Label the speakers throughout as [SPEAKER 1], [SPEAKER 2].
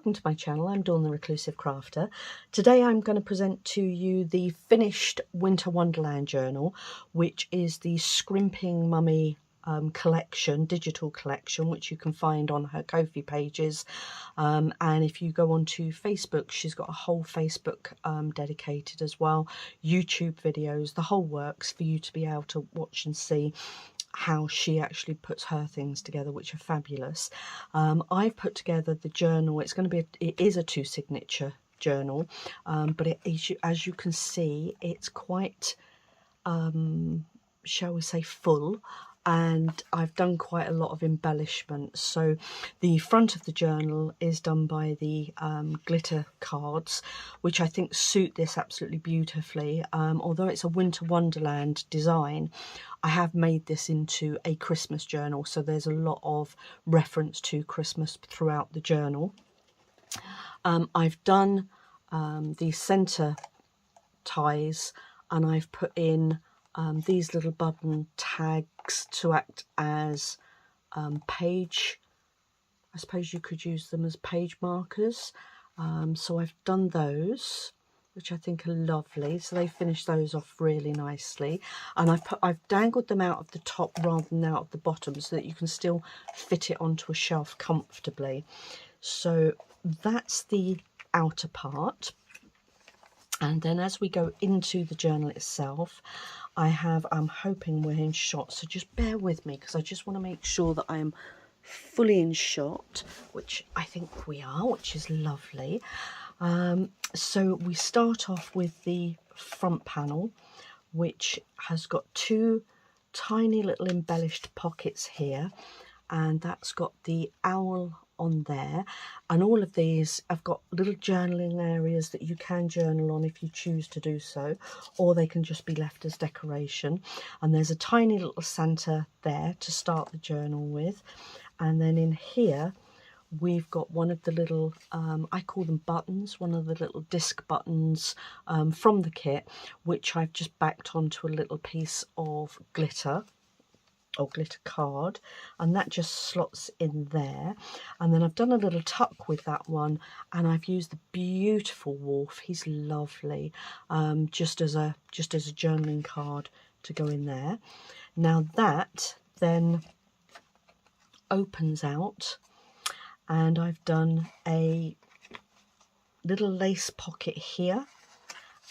[SPEAKER 1] welcome to my channel. I'm Dawn the Reclusive Crafter. Today I'm going to present to you the finished Winter Wonderland Journal, which is the Scrimping Mummy collection, digital collection, which you can find on her Ko-fi pages. And if you go onto Facebook, she's got a whole Facebook dedicated as well, YouTube videos, the whole works for you to be able to watch and see how she actually puts her things together, which are fabulous. I've put together the journal. It's going to be it is a 2 signature journal, but it is, as you can see, it's quite shall we say full, and I've done quite a lot of embellishment. So the front of the journal is done by the glitter cards, which I think suit this absolutely beautifully. Although it's a Winter Wonderland design, I have made this into a Christmas journal, so there's a lot of reference to Christmas throughout the journal. I've done the centre ties, and I've put in these little button tags to act as page, I suppose you could use them as page markers. So I've done those, which I think are lovely. So they finish those off really nicely, and I've dangled them out of the top rather than out of the bottom, so that you can still fit it onto a shelf comfortably. So that's the outer part. And then as we go into the journal itself, I'm hoping we're in shot, so just bear with me, because I just want to make sure that I am fully in shot, which I think we are, which is lovely. So we start off with the front panel, which has got 2 tiny little embellished pockets here, and that's got the owl on there, and all of these have got little journaling areas that you can journal on if you choose to do so, or they can just be left as decoration. And there's a tiny little Santa there to start the journal with, and then in here we've got one of the little I call them buttons, one of the little disc buttons from the kit, which I've just backed onto a little piece of glitter or glitter card, and that just slots in there. And then I've done a little tuck with that one, and I've used the beautiful wolf, he's lovely, just as a journaling card to go in there. Now that then opens out, and I've done a little lace pocket here,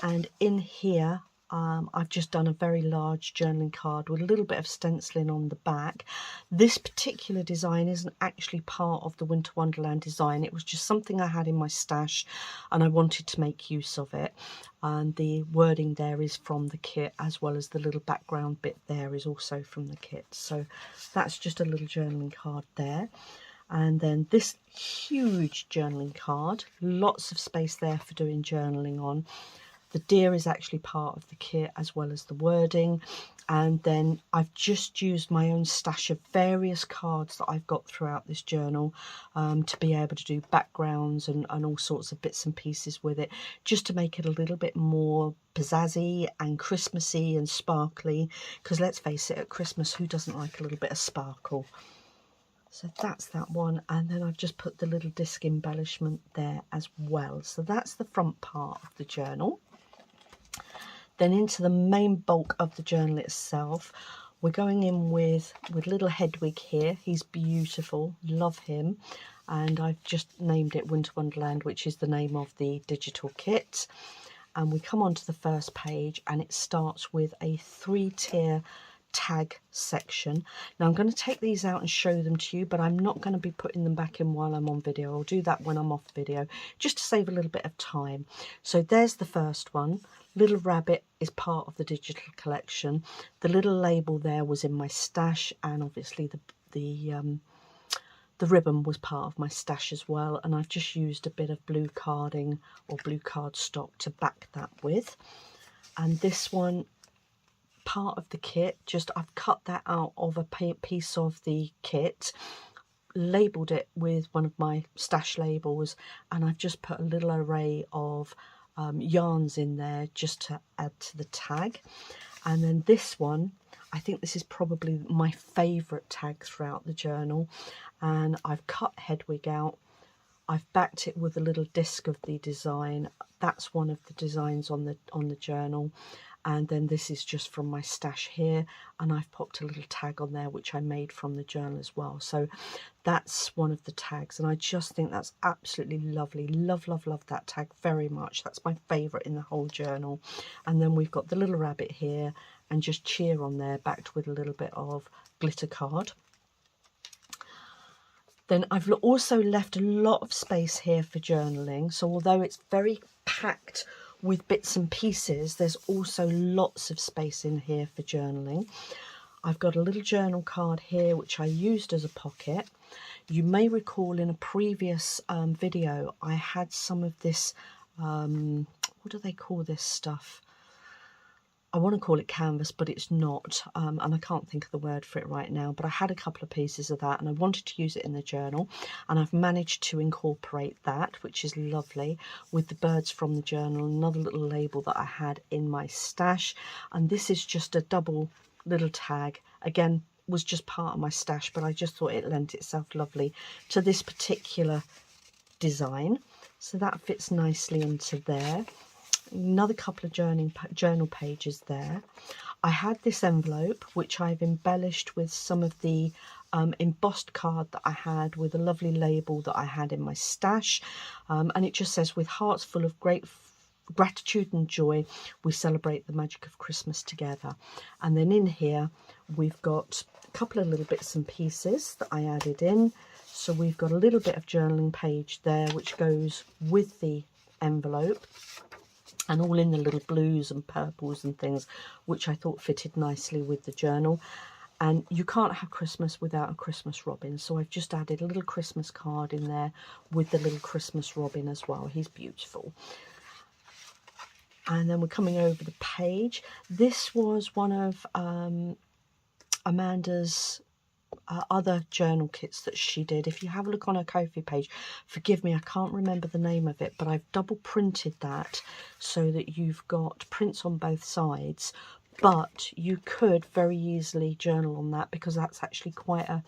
[SPEAKER 1] and in here I've just done a very large journaling card with a little bit of stenciling on the back. This particular design isn't actually part of the Winter Wonderland design. It was just something I had in my stash and I wanted to make use of it. And the wording there is from the kit, as well as the little background bit there is also from the kit. So that's just a little journaling card there. And then this huge journaling card, lots of space there for doing journaling on. The deer is actually part of the kit, as well as the wording. And then I've just used my own stash of various cards that I've got throughout this journal to be able to do backgrounds and all sorts of bits and pieces with it, just to make it a little bit more pizzazzy and Christmassy and sparkly, because let's face it, at Christmas, who doesn't like a little bit of sparkle? So that's that one, and then I've just put the little disc embellishment there as well. So that's the front part of the journal. Then into the main bulk of the journal itself, we're going in with little Hedwig here. He's beautiful, love him, and I've just named it Winter Wonderland, which is the name of the digital kit. And we come onto the first page, and it starts with a 3-tier tag section. Now I'm going to take these out and show them to you, but I'm not going to be putting them back in while I'm on video. I'll do that when I'm off video, just to save a little bit of time. So there's the first one. Little Rabbit is part of the digital collection. The little label there was in my stash, and obviously the ribbon was part of my stash as well, and I've just used a bit of blue carding or blue cardstock to back that with. And this one, part of the kit, just I've cut that out of a piece of the kit, labelled it with one of my stash labels, and I've just put a little array of yarns in there just to add to the tag. And then this one, I think this is probably my favourite tag throughout the journal, and I've cut Hedwig out I've backed it with a little disc of the design. That's one of the designs on the journal. And then this is just from my stash here, and I've popped a little tag on there which I made from the journal as well. So that's one of the tags, and I just think that's absolutely lovely. Love, love, love that tag very much. That's my favourite in the whole journal. And then we've got the little rabbit here and just cheer on there, backed with a little bit of glitter card. Then I've also left a lot of space here for journaling. So although it's very packed with bits and pieces, there's also lots of space in here for journaling. I've got a little journal card here which I used as a pocket. You may recall in a previous video I had some of this, what do they call this stuff? I want to call it canvas, but it's not, and I can't think of the word for it right now, but I had a couple of pieces of that and I wanted to use it in the journal, and I've managed to incorporate that, which is lovely, with the birds from the journal, another little label that I had in my stash. And this is just a double little tag, again, was just part of my stash, but I just thought it lent itself lovely to this particular design. So that fits nicely into there. Another couple of journal pages there. I had this envelope which I've embellished with some of the embossed card that I had with a lovely label that I had in my stash, and it just says, "With hearts full of great gratitude and joy, we celebrate the magic of Christmas together." And then in here we've got a couple of little bits and pieces that I added in. So we've got a little bit of journaling page there which goes with the envelope, and all in the little blues and purples and things, which I thought fitted nicely with the journal. And you can't have Christmas without a Christmas robin, so I've just added a little Christmas card in there with the little Christmas robin as well. He's beautiful. And then we're coming over the page. This was one of Amanda's other journal kits that she did. If you have a look on her Ko-fi page, forgive me, I can't remember the name of it, but I've double printed that so that you've got prints on both sides, but you could very easily journal on that because that's actually quite a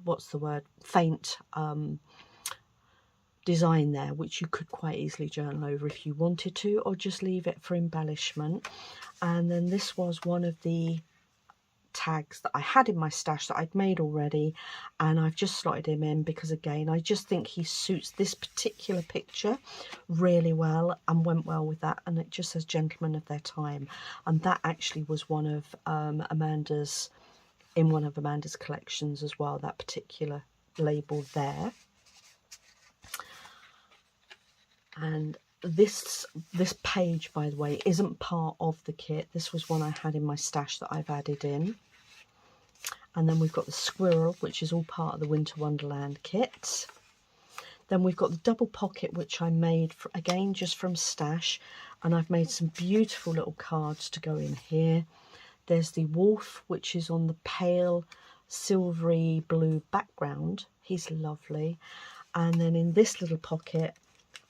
[SPEAKER 1] what's the word, faint design there, which you could quite easily journal over if you wanted to, or just leave it for embellishment. And then this was one of the tags that I had in my stash that I'd made already, and I've just slotted him in because, again, I just think he suits this particular picture really well and went well with that. And it just says "Gentlemen of Their Time," and that actually was one of Amanda's collections as well, that particular label there. And this page, by the way, isn't part of the kit. This was one I had in my stash that I've added in. And then we've got the squirrel, which is all part of the Winter Wonderland kit. Then we've got the double pocket, which I made, again, just from stash. And I've made some beautiful little cards to go in here. There's the wolf, which is on the pale silvery blue background. He's lovely. And then in this little pocket,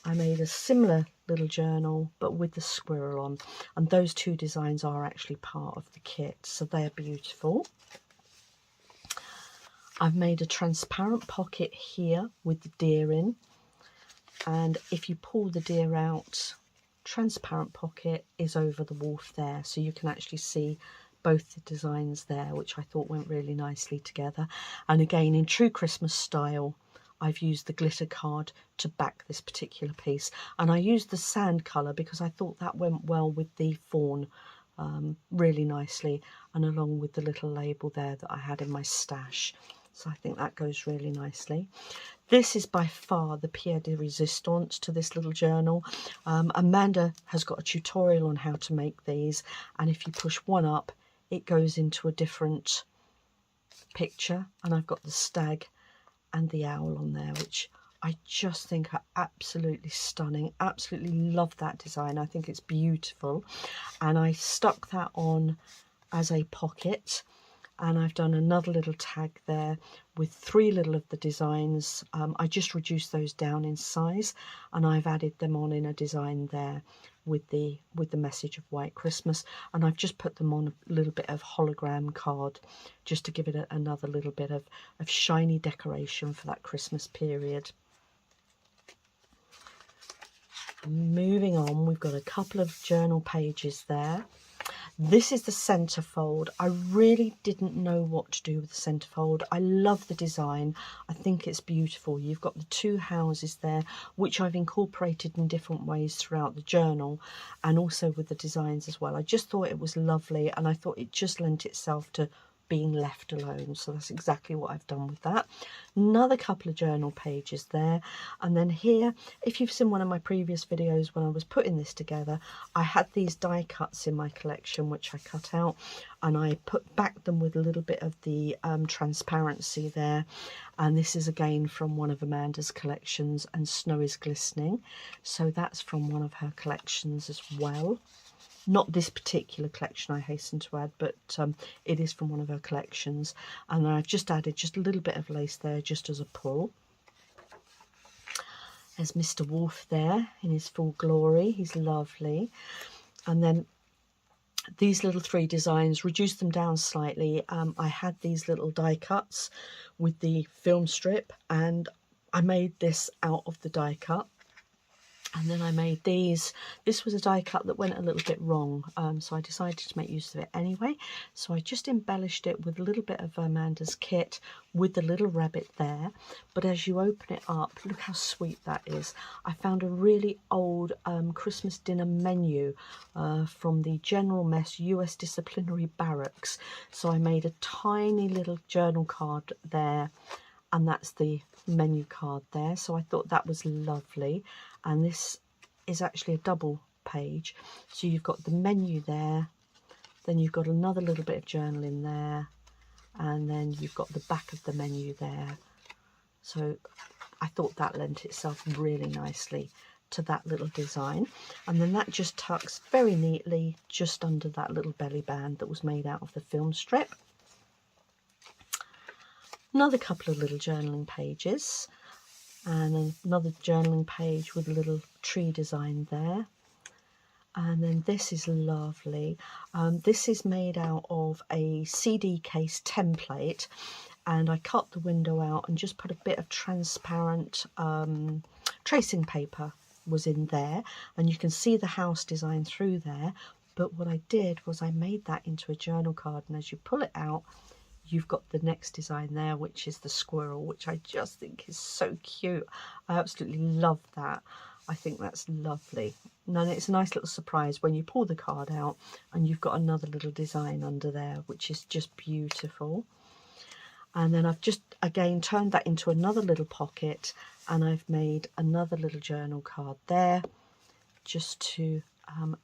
[SPEAKER 1] I made a similar little journal, but with the squirrel on. And those two designs are actually part of the kit, so they're beautiful. I've made a transparent pocket here with the deer in. And if you pull the deer out, transparent pocket is over the wolf there. So you can actually see both the designs there, which I thought went really nicely together. And again, in true Christmas style, I've used the glitter card to back this particular piece, and I used the sand colour because I thought that went well with the fawn really nicely, and along with the little label there that I had in my stash. So I think that goes really nicely. This is by far the pièce de résistance to this little journal. Amanda has got a tutorial on how to make these, and if you push one up, it goes into a different picture, and I've got the stag and the owl on there, which I just think are absolutely stunning. Absolutely love that design. I think it's beautiful, and I stuck that on as a pocket. and I've done another little tag there with 3 little of the designs. I just reduced those down in size, and I've added them on in a design there with the message of White Christmas, and I've just put them on a little bit of hologram card just to give it another little bit of shiny decoration for that Christmas period. Moving on, we've got a couple of journal pages there. This is the centerfold. I really didn't know what to do with the centerfold. I love the design. I think it's beautiful. You've got the 2 houses there, which I've incorporated in different ways throughout the journal, and also with the designs as well. I just thought it was lovely, and I thought it just lent itself to being left alone, so that's exactly what I've done with that. Another couple of journal pages there, and then here, if you've seen one of my previous videos when I was putting this together, I had these die cuts in my collection which I cut out, and I backed them with a little bit of the transparency there, and this is again from one of Amanda's collections, and Snow is Glistening, so that's from one of her collections as well. Not this particular collection, I hasten to add, but it is from one of her collections. And I've just added just a little bit of lace there, just as a pull. There's Mr. Wolf there in his full glory. He's lovely. And then these little 3 designs, reduced them down slightly. I had these little die cuts with the film strip, and I made this out of the die cut. And then I made these. This was a die cut that went a little bit wrong, so I decided to make use of it anyway. So I just embellished it with a little bit of Amanda's kit with the little rabbit there. But as you open it up, look how sweet that is. I found a really old Christmas dinner menu from the General Mess US Disciplinary Barracks. So I made a tiny little journal card there, and that's the menu card there. So I thought that was lovely. And this is actually a double page, so you've got the menu there, then you've got another little bit of journal in there, and then you've got the back of the menu there. So I thought that lent itself really nicely to that little design. And then that just tucks very neatly just under that little belly band that was made out of the film strip. Another couple of little journaling pages, and another journaling page with a little tree design there. And then this is lovely. This is made out of a CD case template, and I cut the window out and just put a bit of transparent tracing paper was in there, and you can see the house design through there. But what I did was I made that into a journal card, and as you pull it out, you've got the next design there, which is the squirrel, which I just think is so cute. I absolutely love that. I think that's lovely. And then it's a nice little surprise when you pull the card out and you've got another little design under there, which is just beautiful. And then I've just, again, turned that into another little pocket, and I've made another little journal card there, just to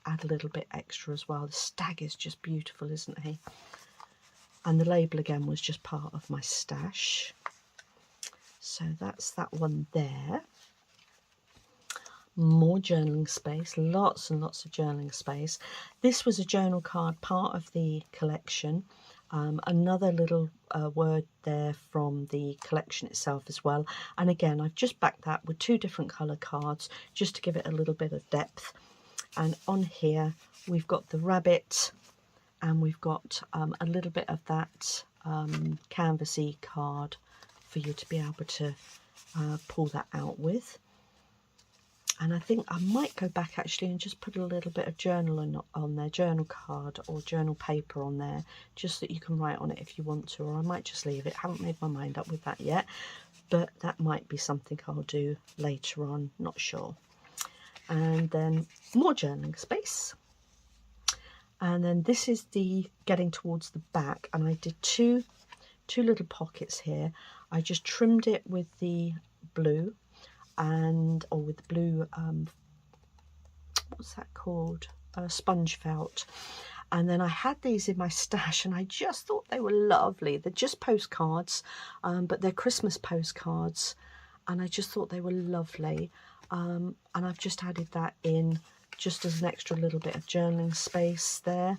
[SPEAKER 1] add a little bit extra as well. The stag is just beautiful, isn't he? And the label again was just part of my stash. So that's that one there. More journaling space, lots and lots of journaling space. This was a journal card, part of the collection. Another little word there from the collection itself as well. And again, I've just backed that with 2 different colour cards just to give it a little bit of depth. And on here, we've got the rabbit, and we've got a little bit of that canvasy card for you to be able to pull that out with. And I think I might go back actually and just put a little bit of journal on there, journal card or journal paper on there, just that you can write on it if you want to, or I might just leave it. Haven't made my mind up with that yet, but that might be something I'll do later on, not sure. And then more journaling space. And then this is the getting towards the back, and I did two little pockets here. I just trimmed it with the blue, or with the blue, what's that called? Sponge felt. And then I had these in my stash, and I just thought they were lovely. They're just postcards, but they're Christmas postcards, and I just thought they were lovely. And I've just added that in just as an extra little bit of journaling space there.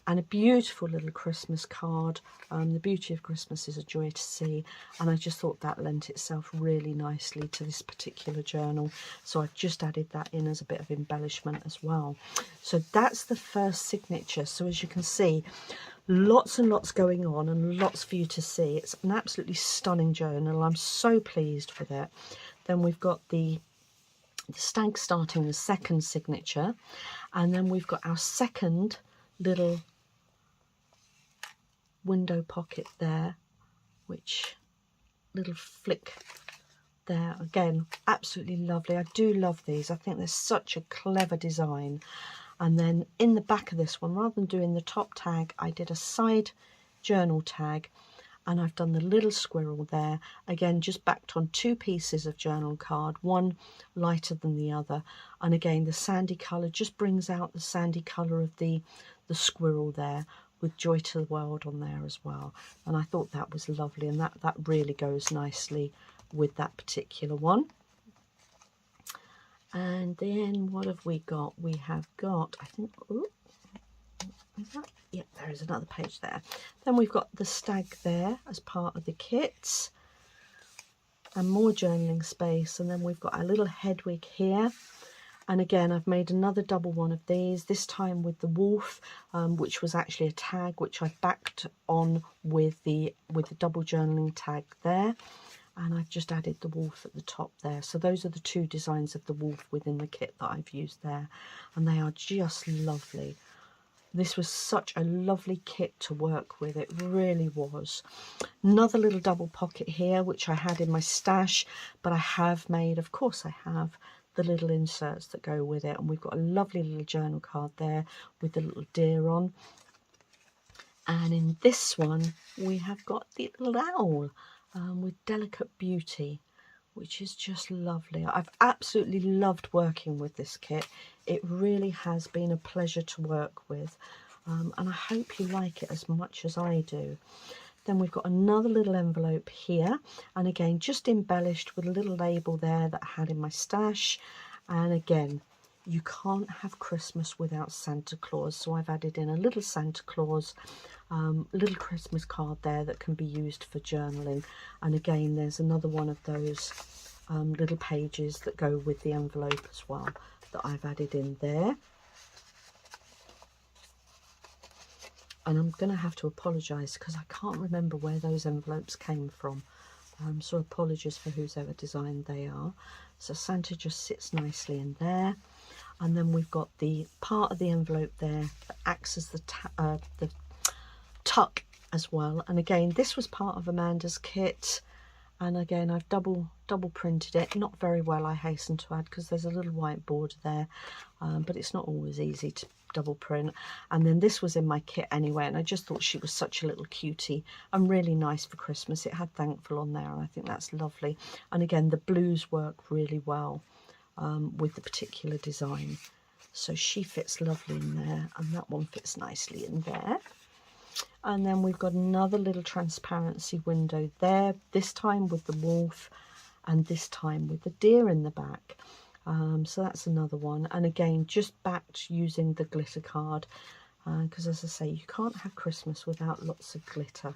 [SPEAKER 1] And a beautiful little Christmas card. The beauty of Christmas is a joy to see, and I just thought that lent itself really nicely to this particular journal, so I've just added that in as a bit of embellishment as well. So that's the first signature. So as you can see, lots and lots going on and lots for you to see. It's an absolutely stunning journal. I'm so pleased with it. Then we've got the stag starting the second signature, and then we've got our second little window pocket there, which little flick there, again absolutely lovely. I do love these. I think they're such a clever design. And then in the back of this one, rather than doing the top tag, I did a side journal tag, and I've done the little squirrel there, again just backed on two pieces of journal card, one lighter than the other, and again the sandy colour just brings out the sandy colour of the squirrel there, with Joy to the World on there as well. And I thought that was lovely, and that really goes nicely with that particular one. And then what have we got? We have got, I think, ooh, is that? Yeah, there is another page there. Then we've got the stag there as part of the kit, and more journaling space. And then we've got our little Hedwig here. And again, I've made another double one of these, this time with the wolf, which was actually a tag which I backed on with the double journaling tag there. And I've just added the wolf at the top there. So those are the two designs of the wolf within the kit that I've used there. And they are just lovely. This was such a lovely kit to work with. It really was. Another little double pocket here, which I had in my stash, but I have made, of course I have, the little inserts that go with it. And we've got a lovely little journal card there with the little deer on. And in this one, we have got the little owl with Delicate Beauty, which is just lovely. I've absolutely loved working with this kit. It really has been a pleasure to work with. And I hope you like it as much as I do. Then we've got another little envelope here, and again just embellished with a little label there that I had in my stash. And again, you can't have Christmas without Santa Claus, so I've added in a little Santa Claus, little Christmas card there that can be used for journaling. And again, there's another one of those little pages that go with the envelope as well that I've added in there. And I'm going to have to apologise because I can't remember where those envelopes came from. So apologies for who's ever designed they are. So Santa just sits nicely in there. And then we've got the part of the envelope there that acts as the tuck as well. And again, this was part of Amanda's kit. And again, I've double printed it. Not very well, I hasten to add, because there's a little white border there. But it's not always easy to double print. And then this was in my kit anyway, and I just thought she was such a little cutie and really nice for Christmas. It had Thankful on there, and I think that's lovely. And again, the blues work really well with the particular design, so she fits lovely in there, and that one fits nicely in there. And then we've got another little transparency window there, this time with the wolf and this time with the deer in the back. So that's another one, and again just backed using the glitter card, because as I say, you can't have Christmas without lots of glitter.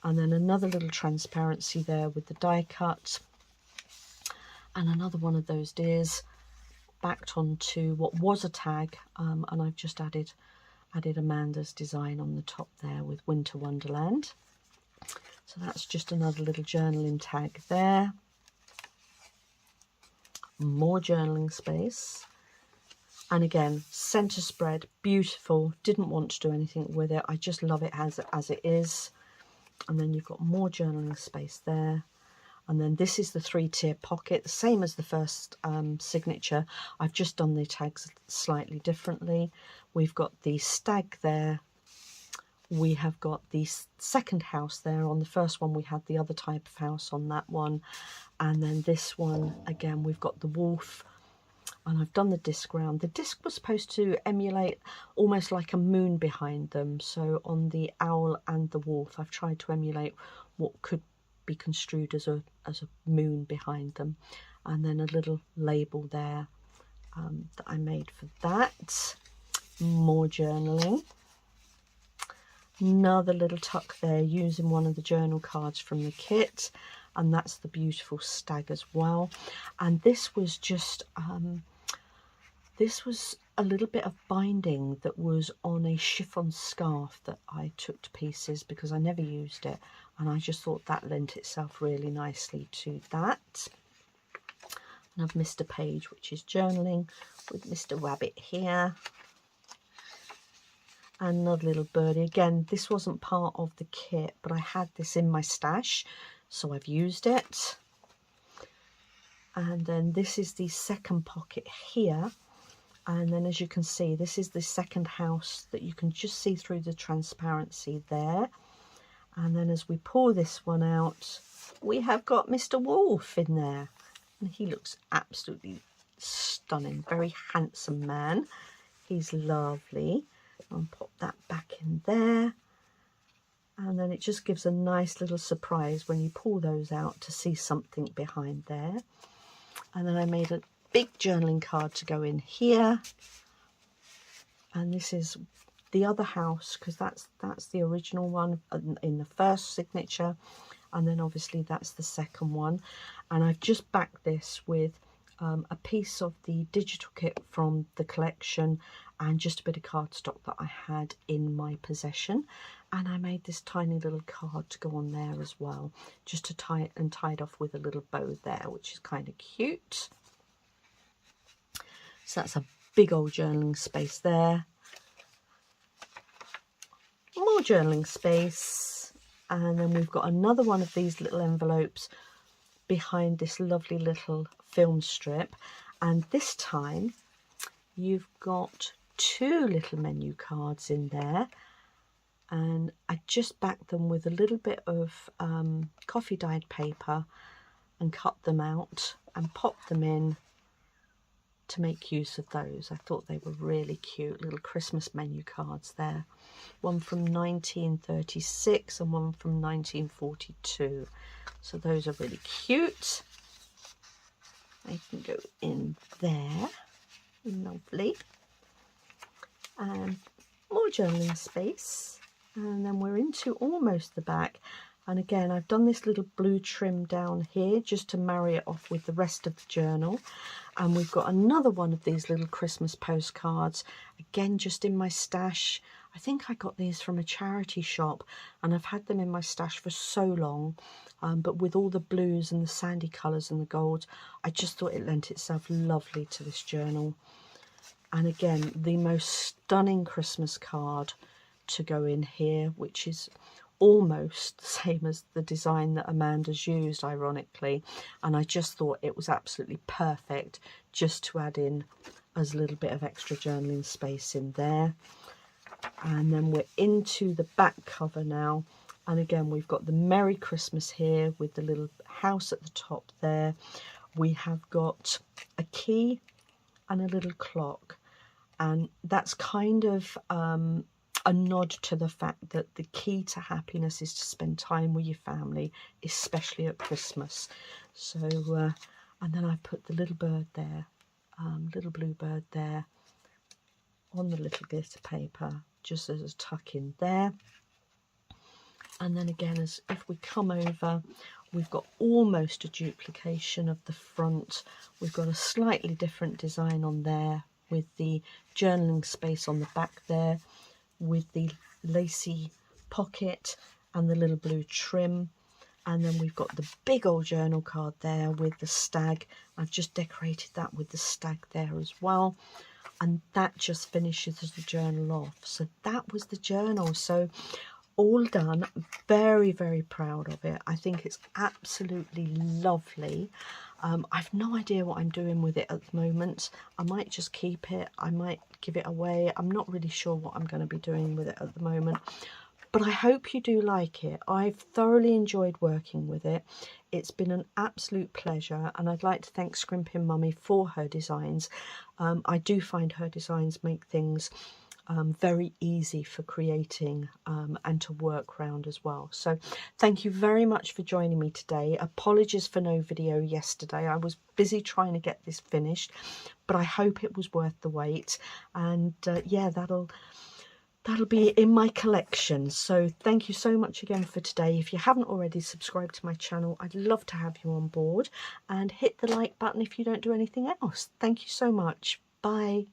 [SPEAKER 1] And then another little transparency there with the die cut, and another one of those deers backed onto what was a tag, and I've just added Amanda's design on the top there with Winter Wonderland. So that's just another little journaling tag there. More journaling space, and again center spread, beautiful. Didn't want to do anything with it, I just love it as it is. And then you've got more journaling space there. And then this is the 3-tier pocket, the same as the first signature. I've just done the tags slightly differently. We've got the stag there, we have got the second house there. On the first one we had the other type of house on that one, and then this one again we've got the wolf, and I've done the disc round. The disc was supposed to emulate almost like a moon behind them, so on the owl and the wolf I've tried to emulate what could be construed as a moon behind them. And then a little label there that I made for that. More journaling. Another little tuck there using one of the journal cards from the kit, and that's the beautiful stag as well. And this was just this was a little bit of binding that was on a chiffon scarf that I took to pieces because I never used it, and I just thought that lent itself really nicely to that. And I've missed a page, which is journaling with Mr. Rabbit here. And another little birdie. Again, this wasn't part of the kit, but I had this in my stash, so I've used it. And then this is the second pocket here. And then as you can see, this is the second house that you can just see through the transparency there. And then as we pour this one out, we have got Mr. Wolf in there. And he looks absolutely stunning. Very handsome man. He's lovely. I'll pop that back in there. And then it just gives a nice little surprise when you pull those out to see something behind there. And then I made a big journaling card to go in here. And this is the other house, because that's the original one in the first signature. And then obviously that's the second one. And I've just backed this with a piece of the digital kit from the collection and just a bit of cardstock that I had in my possession. And I made this tiny little card to go on there as well, just to tie it and tied off with a little bow there, which is kind of cute. So that's a big old journaling space there. More journaling space. And then we've got another one of these little envelopes behind this lovely little film strip. And this time you've got two little menu cards in there. And I just backed them with a little bit of coffee dyed paper and cut them out and popped them in to make use of those. I thought they were really cute little Christmas menu cards there. One from 1936 and one from 1942. So those are really cute. They can go in there. Lovely. And more journaling space. And then we're into almost the back. And again, I've done this little blue trim down here just to marry it off with the rest of the journal. And we've got another one of these little Christmas postcards, again just in my stash. I think I got these from a charity shop, and I've had them in my stash for so long. But with all the blues and the sandy colours and the gold, I just thought it lent itself lovely to this journal. And again, the most stunning Christmas card to go in here, which is almost the same as the design that Amanda's used, ironically, and I just thought it was absolutely perfect just to add in as a little bit of extra journaling space in there. And then we're into the back cover now, and again we've got the Merry Christmas here with the little house at the top there. We have got a key and a little clock, and that's kind of a nod to the fact that the key to happiness is to spend time with your family, especially at Christmas. So, and then I put the little bird there, little blue bird there on the little glitter paper, just as a tuck in there. And then again, as if we come over, we've got almost a duplication of the front. We've got a slightly different design on there with the journaling space on the back there, with the lacy pocket and the little blue trim. And then we've got the big old journal card there with the stag. I've just decorated that with the stag there as well, and that just finishes the journal off. So that was the journal. So all done. Very, very proud of it. I think it's absolutely lovely. I've no idea what I'm doing with it at the moment. I might just keep it, I might give it away. I'm not really sure what I'm going to be doing with it at the moment, but I hope you do like it. I've thoroughly enjoyed working with it. It's been an absolute pleasure, and I'd like to thank Scrimping Mummy for her designs. I do find her designs make things very easy for creating and to work around as well. So thank you very much for joining me today. Apologies for no video yesterday. I was busy trying to get this finished, but I hope it was worth the wait. And yeah, that'll be in my collection. So thank you so much again for today. If you haven't already subscribed to my channel, I'd love to have you on board, and hit the like button if you don't do anything else. Thank you so much. Bye.